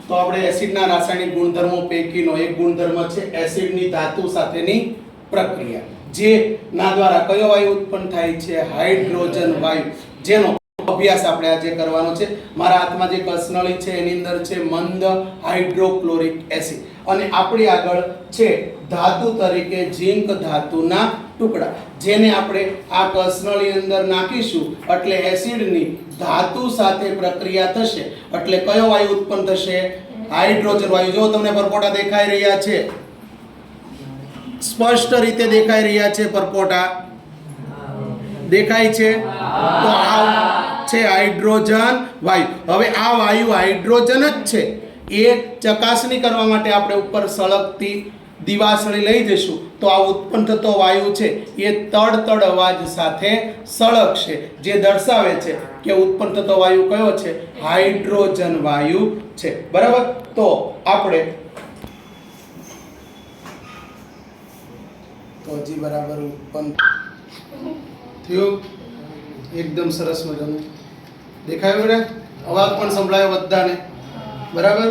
તો આપણે એસિડના રાસાયણિક ગુણધર્મો પૈકીનો એક ગુણધર્મ છે એસિડની ધાતુ સાથેની પ્રક્રિયા, જે ના દ્વારા કયો વાયુ ઉત્પન્ન થાય છે? હાઇડ્રોજન વાયુ, જેનો અભ્યાસ આપણે આજે કરવાનો છે. મારા હાથમાં જે કસનળી છે એની અંદર છે મંદ હાઇડ્રોક્લોરિક એસિડ, અને આપણી આગળ છે ધાતુ તરીકે ઝિંક ધાતુના ટુકડા, જેને આપણે આ કસનળી અંદર નાખીશું એટલે એસિડની ધાતુ સાથે પ્રક્રિયા થશે એટલે કયો વાયુ ઉત્પન્ન થશે? હાઇડ્રોજન વાયુ. જો તમને પરપોટા દેખાઈ રહ્યા છે, સ્પષ્ટ રીતે દેખાઈ રહ્યા છે પરપોટા, દેખાય છે? તો આ છે હાઇડ્રોજન વાયુ. હવે આ વાયુ હાઇડ્રોજન જ છે એ ચકાસણી કરવા માટે આપણે ઉપર સળગતી દિવાસળી લઈ જઈશું તો આ ઉત્પન્ન થતો વાયુ છે એ તડ અવાજ સાથે સળગશે, જે દર્શાવે છે કે ઉત્પન્ન થતો વાયુ કયો છે? હાઇડ્રોજન વાયુ છે. બરાબર? તો આપણે તો હજી બરાબર ઉત્પન્ન થયું, એકદમ સરસ મજાનું દેખાયું ને? અવાજ પણ સંભળાયો બધાને? બરાબર?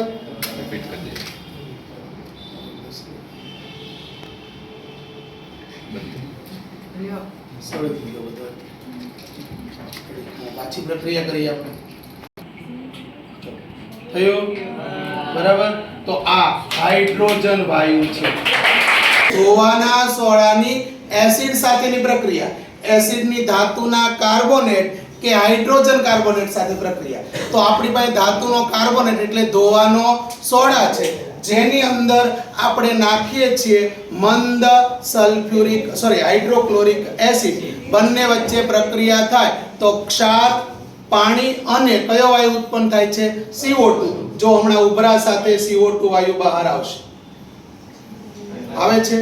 સરળ થઈ ગયો બધો. પાછી પ્રક્રિયા કરી આપણે. થયું? બરાબર? તો આ હાઇડ્રોજન વાયુ છે. ધોવાના સોડાની એસિડ સાથેની પ્રક્રિયા, એસિડની ધાતુના કાર્બોનેટ કે હાઇડ્રોજન કાર્બોનેટ સાથે પ્રક્રિયા. તો આપણી પાસે ધાતુનો કાર્બોનેટ એટલે ધોવાનો સોડા છે, જેની અંદર આપણે નાખીએ છીએ મંદ હાઇડ્રોક્લોરિક એસિડ. બંને વચ્ચે પ્રક્રિયા થાય તો ક્ષાર, પાણી અને કયો વાયુ ઉત્પન્ન થાય છે? CO2. જો હમણાં ઉભરા સાથે CO2 વાયુ બહાર આવશે, આવે છે?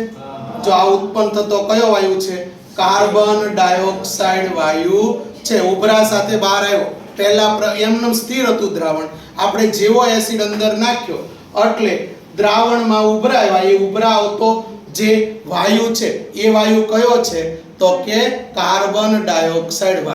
જો આ ઉત્પન્ન થતો કયો વાયુ છે? કાર્બન ડાયોક્સાઇડ વાયુ છે. ઉભરા સાથે બહાર આવ્યો, પહેલા એમનું સ્થિર હતું દ્રાવણ, આપણે જેવો એસિડ અંદર નાખ્યો એટલે દ્રાવણમાં ઉભરા આવ્યા. એ ઉભરા આવતો જે વાયુ છે એ વાયુ કયો છે? તો કે કાર્બન ડાયોક્સાઇડ.